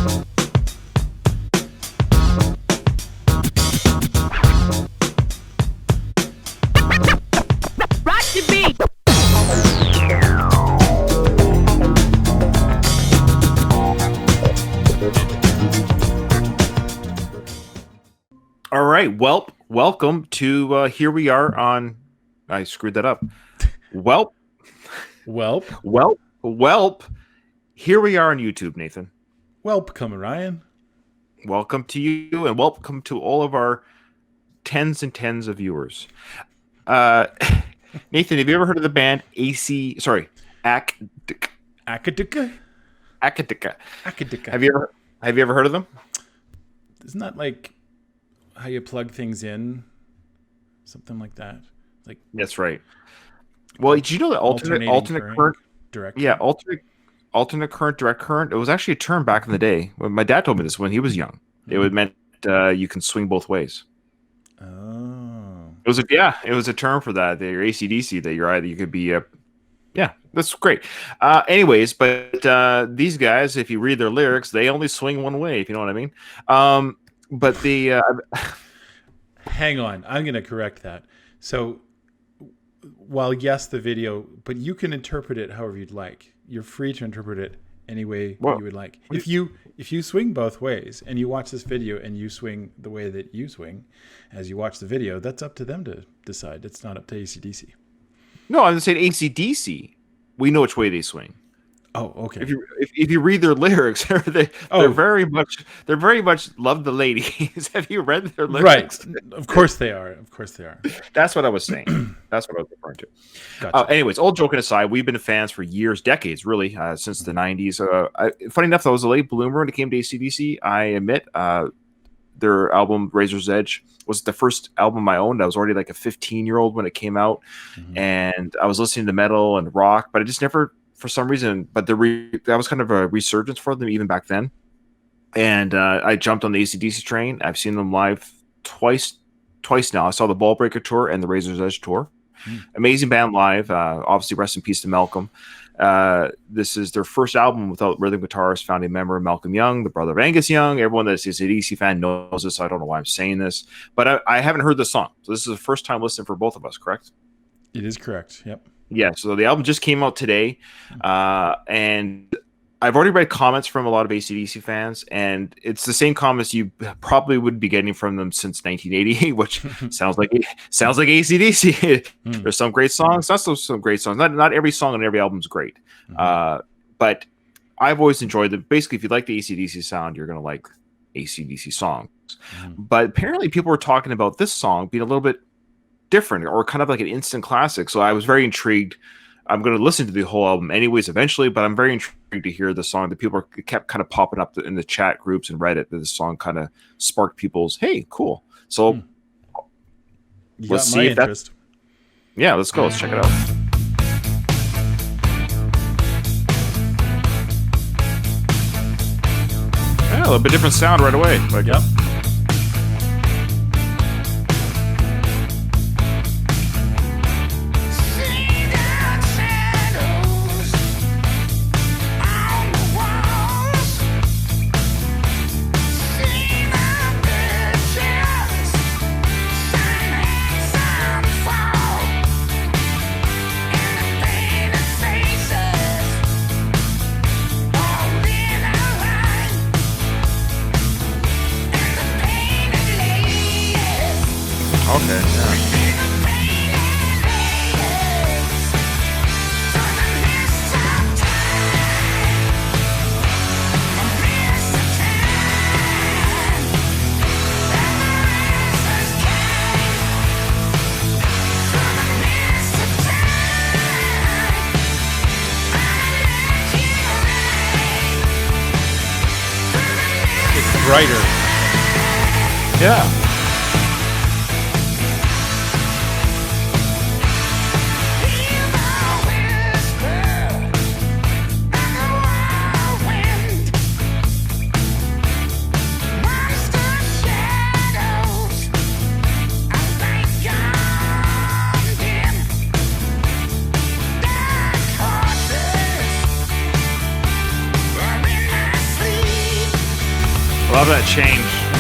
All right, Welp, welcome to here we are on. I screwed that up. Welp, Welp. Here we are on YouTube, Nathan. Welcome, Ryan. Welcome to you, and welcome to all of our tens and tens of viewers. Nathan, have you ever heard of the band Akadika? Akadika. Have you ever heard of them? Isn't that like how you plug things in? Something like that. Like that's right. Well, did you know that alternate current direct? Yeah, alternate current, direct current. It was actually a term back in the day. When my dad told me this when he was young. It would meant you can swing both ways. Oh. It was a term for that. That your AC/DC, that you could be that's great. Anyways, but these guys, if you read their lyrics, they only swing one way, if you know what I mean. But the hang on, I'm going to correct that. So, while yes, the video, but you can interpret it however you'd like. You're free to interpret it any way you would like. If you swing both ways and you watch this video and you swing the way that you swing as you watch the video, that's up to them to decide. It's not up to AC/DC. No, I'm saying AC/DC. We know which way they swing. Oh, okay. If you read their lyrics, they're very much love the ladies. Have you read their lyrics? Right. Of course they are. That's what I was saying. That's what I was referring to. Gotcha. Anyways, all joking aside, we've been fans for years, decades, really, since the 90s. Funny enough, I was a late bloomer when it came to AC/DC. I admit their album, Razor's Edge, was the first album I owned. I was already like a 15-year-old when it came out. Mm-hmm. And I was listening to metal and rock, but I just never... for some reason, but that was kind of a resurgence for them even back then. And I jumped on the AC/DC train. I've seen them live twice now. I saw the Ball Breaker tour and the Razor's Edge tour. Amazing band live. Obviously, rest in peace to Malcolm. This is their first album without rhythm guitarist, founding member Malcolm Young, the brother of Angus Young. Everyone that's an AC/DC fan knows this. So I don't know why I'm saying this, but I haven't heard the song. So this is the first time listening for both of us, correct? It is correct. Yep. Yeah, so the album just came out today, and I've already read comments from a lot of AC/DC fans, and it's the same comments you probably would be getting from them since 1980, which sounds like AC/DC. There's some great songs, not some great songs. Not every song on every album is great, but I've always enjoyed them. Basically, if you like the AC/DC sound, you're going to like AC/DC songs. But apparently, people were talking about this song being a little bit different or kind of like an instant classic. So I was very intrigued. I'm going to listen to the whole album anyways eventually, but I'm very intrigued to hear the song. The people kept kind of popping up in the chat groups and Reddit that the song kind of sparked people's, hey, cool. So let's see if that's... Yeah, let's go. Let's check it out. Yeah, a little bit different sound right away. Like, yep. Okay, yeah. It's brighter. Yeah. Love that change.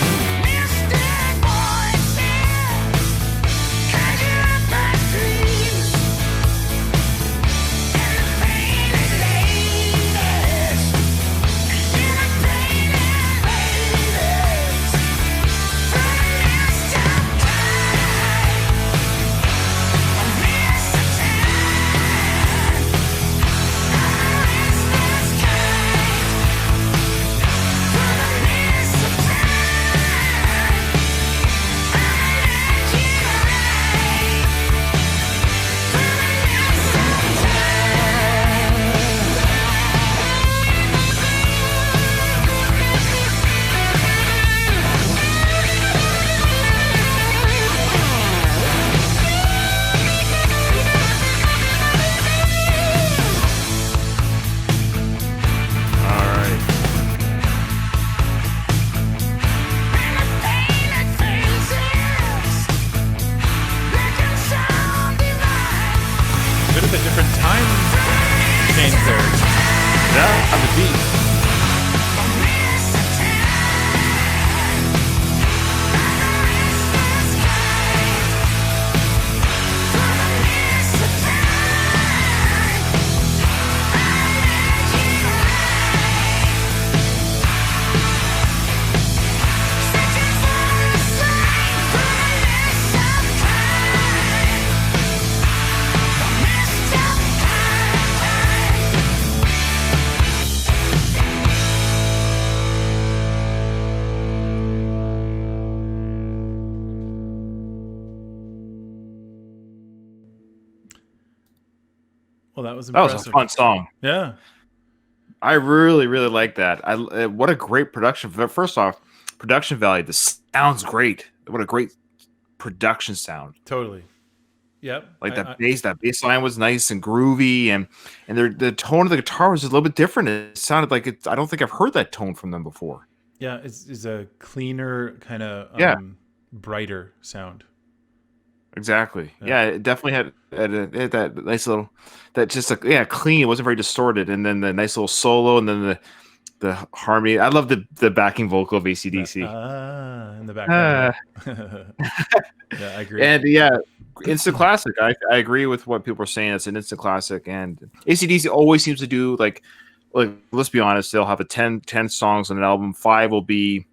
Well, that was That impressive. was a fun song. Yeah. I really, really like that. What a great production. First off, production value. This sounds great. What a great production sound. Totally. Yep. Like that bass line was nice and groovy, and the tone of the guitar was a little bit different. It sounded like it. I don't think I've heard that tone from them before. Yeah, it's a cleaner, kind of brighter sound. Exactly. Yeah, it definitely had that nice little, clean. It wasn't very distorted, and then the nice little solo, and then the harmony. I love the backing vocal of AC/DC. In the background. Yeah, I agree. And yeah, instant classic. I agree with what people are saying. It's an instant classic, and AC/DC always seems to do like let's be honest, they'll have 10 songs on an album. 5 will be,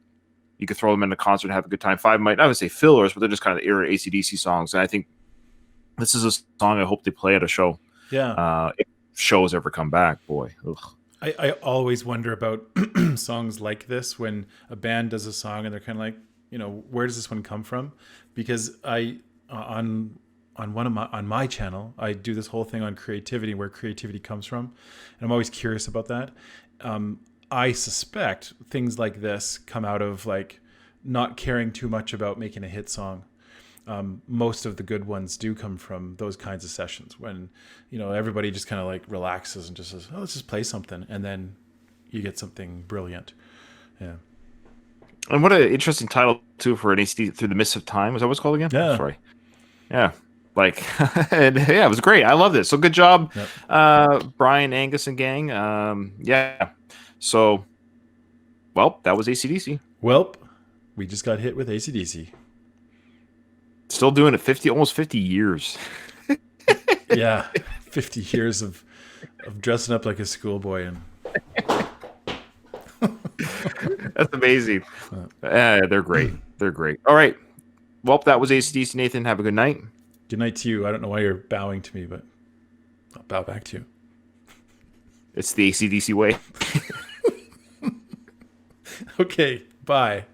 you could throw them in a concert and have a good time. 5 might, I would say fillers, but they're just kind of era AC/DC songs. And I think this is a song I hope they play at a show. Yeah. If shows ever come back, boy. Ugh. I always wonder about songs like this when a band does a song and they're kind of like, where does this one come from? Because on my channel, I do this whole thing on creativity, where creativity comes from, and I'm always curious about that. I suspect things like this come out of like not caring too much about making a hit song. Most of the good ones do come from those kinds of sessions when, everybody just kind of like relaxes and just says, oh, let's just play something. And then you get something brilliant. Yeah. And what an interesting title too for an AC Through the Mist of Time. Was that what it's called again? Yeah. Sorry. Yeah. Like, and yeah, it was great. I love this. So good job, Brian, Angus, and gang. Yeah. So, well, that was AC/DC. Welp, we just got hit with AC/DC. Still doing it almost 50 years. Yeah, 50 years of dressing up like a schoolboy and. That's amazing. They're great. They're great. All right. Well, that was AC/DC. Nathan, have a good night. Good night to you. I don't know why you're bowing to me, but I'll bow back to you. It's the AC/DC way. Okay, bye.